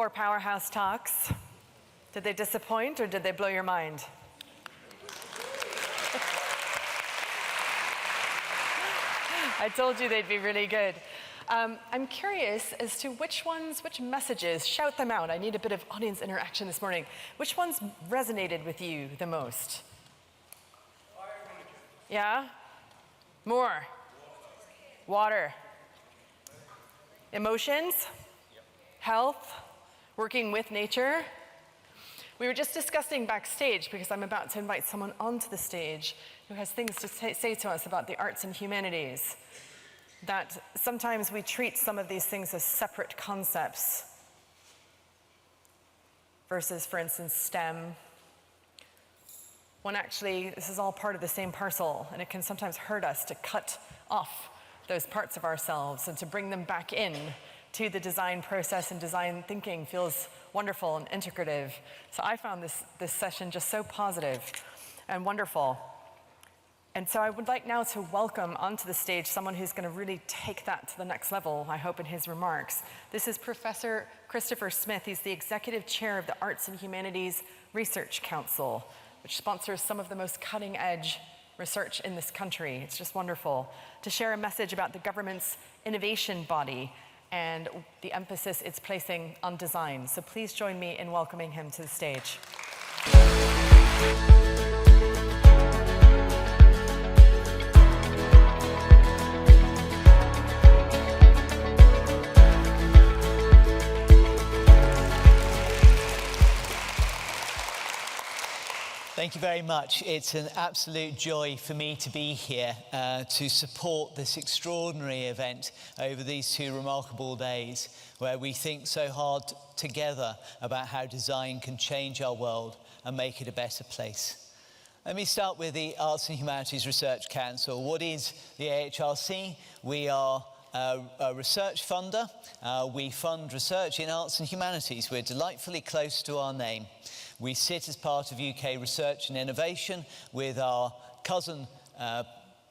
4 powerhouse talks. Did they disappoint or did they blow your mind? I told you they'd be really good. I'm curious as to which messages, shout them out. I need a bit of audience interaction this morning. Which ones resonated with you the most? Yeah? More? Water. Emotions? Health? Working with nature? We were just discussing backstage, because I'm about to invite someone onto the stage who has things to say to us about the arts and humanities. That sometimes we treat some of these things as separate concepts versus, for instance, STEM. When actually, this is all part of the same parcel, and it can sometimes hurt us to cut off those parts of ourselves and to bring them back in to the design process, and design thinking feels wonderful and integrative. So I found this session just so positive and wonderful. And so I would like now to welcome onto the stage someone who's going to really take that to the next level, I hope, in his remarks. This is Professor Christopher Smith. He's the Executive Chair of the Arts and Humanities Research Council, which sponsors some of the most cutting-edge research in this country. It's just wonderful to share a message about the government's innovation body and the emphasis it's placing on design. So please join me in welcoming him to the stage. Thank you very much. It's an absolute joy for me to be here to support this extraordinary event over these 2 remarkable days, where we think so hard together about how design can change our world and make it a better place. Let me start with the Arts and Humanities Research Council. What is the AHRC? We are a research funder. We fund research in arts and humanities. We're delightfully close to our name. We sit as part of UK Research and Innovation with our cousin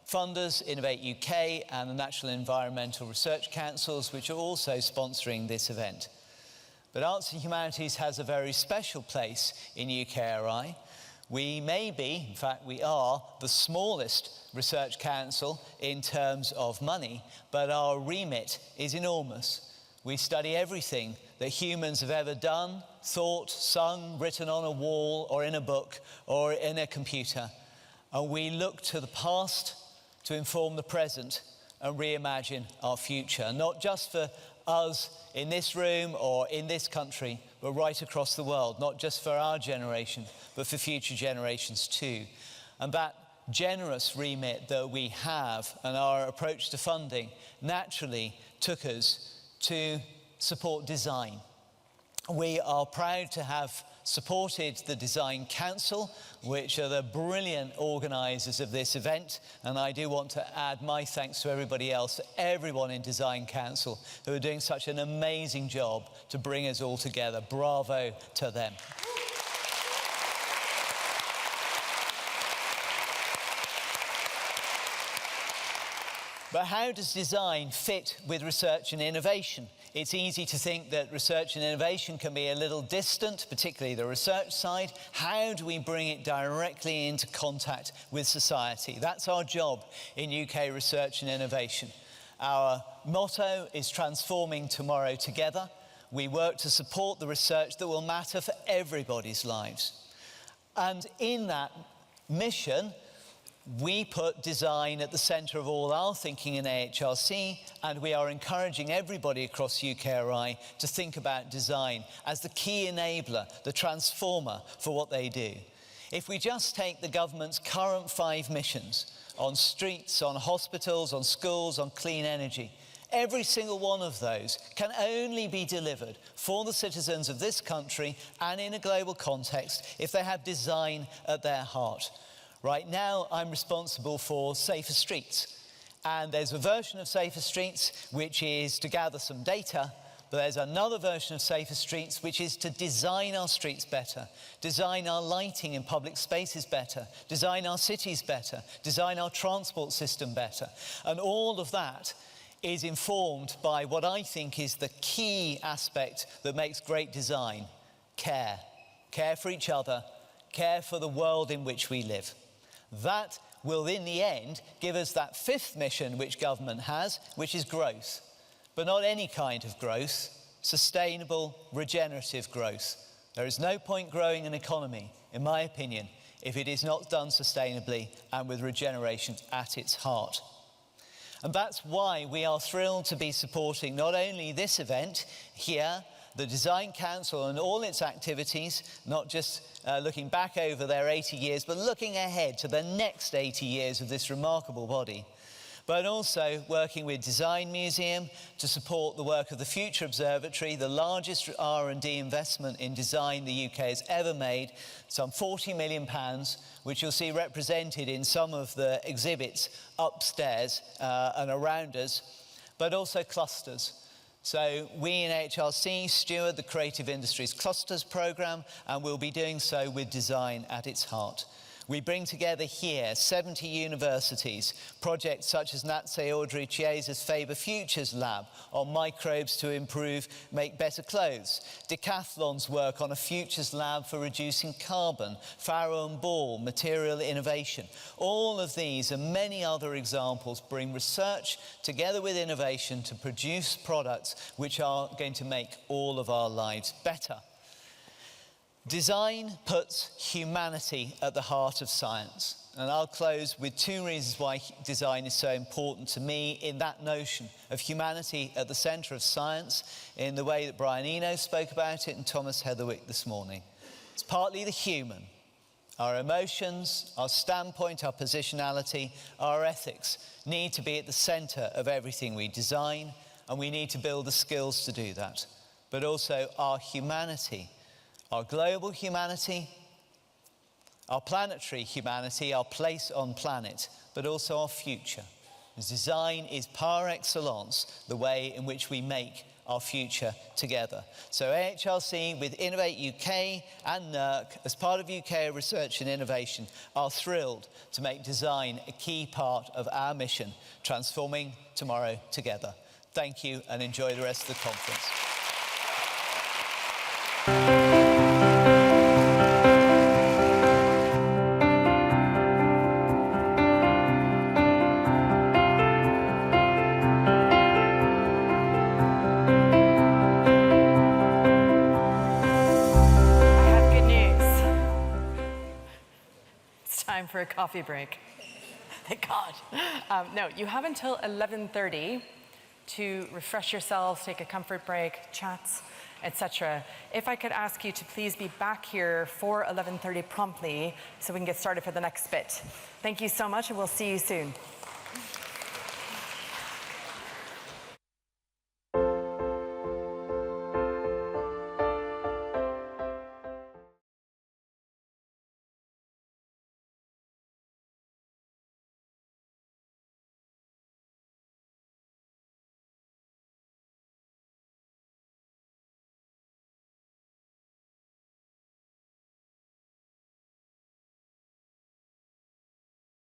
funders, Innovate UK and the Natural Environmental Research Councils, which are also sponsoring this event. But Arts and Humanities has a very special place in UKRI. We may be, in fact we are, the smallest research council in terms of money, but our remit is enormous. We study everything that humans have ever done, thought, sung, written on a wall or in a book or in a computer. And we look to the past to inform the present and reimagine our future, not just for us in this room or in this country, but right across the world, not just for our generation, but for future generations too. And that generous remit that we have and our approach to funding naturally took us to support design. We are proud to have supported the Design Council, which are the brilliant organisers of this event, and I do want to add my thanks to everybody else, everyone in Design Council, who are doing such an amazing job to bring us all together. Bravo to them. But how does design fit with research and innovation? It's easy to think that research and innovation can be a little distant, particularly the research side. How do we bring it directly into contact with society? That's our job in UK research and innovation. Our motto is transforming tomorrow together. We work to support the research that will matter for everybody's lives. And in that mission, we put design at the centre of all our thinking in AHRC, and we are encouraging everybody across UKRI to think about design as the key enabler, the transformer for what they do. If we just take the government's current 5 missions on streets, on hospitals, on schools, on clean energy, every single one of those can only be delivered for the citizens of this country and in a global context if they have design at their heart. Right now, I'm responsible for Safer Streets. And there's a version of Safer Streets which is to gather some data, but there's another version of Safer Streets which is to design our streets better, design our lighting in public spaces better, design our cities better, design our transport system better. And all of that is informed by what I think is the key aspect that makes great design: care. Care for each other, care for the world in which we live. That will, in the end, give us that fifth mission which government has, which is growth. But not any kind of growth, sustainable, regenerative growth. There is no point growing an economy, in my opinion, if it is not done sustainably and with regeneration at its heart. And that's why we are thrilled to be supporting not only this event here, the Design Council and all its activities, not just looking back over their 80 years, but looking ahead to the next 80 years of this remarkable body, but also working with Design Museum to support the work of the Future Observatory, the largest R&D investment in design the UK has ever made, some £40 million, which you'll see represented in some of the exhibits upstairs and around us, but also clusters. So we in AHRC steward the Creative Industries Clusters programme, and we'll be doing so with design at its heart. We bring together here 70 universities, projects such as Natse Audrey Chiesa's Faber Futures Lab on microbes to make better clothes, Decathlon's work on a Futures Lab for reducing carbon, Farrow and Ball, material innovation. All of these and many other examples bring research together with innovation to produce products which are going to make all of our lives better. Design puts humanity at the heart of science. And I'll close with two reasons why design is so important to me in that notion of humanity at the centre of science, in the way that Brian Eno spoke about it and Thomas Heatherwick this morning. It's partly the human. Our emotions, our standpoint, our positionality, our ethics need to be at the centre of everything we design, and we need to build the skills to do that. But also our humanity. Our global humanity, our planetary humanity, our place on planet, but also our future. Design is par excellence the way in which we make our future together. So AHRC with Innovate UK and NERC, as part of UK Research and Innovation, are thrilled to make design a key part of our mission, transforming tomorrow together. Thank you and enjoy the rest of the conference. For a coffee break. Thank God. No, you have until 11:30 to refresh yourselves, take a comfort break, chats, etc. If I could ask you to please be back here for 11:30 promptly so we can get started for the next bit. Thank you so much, and we'll see you soon.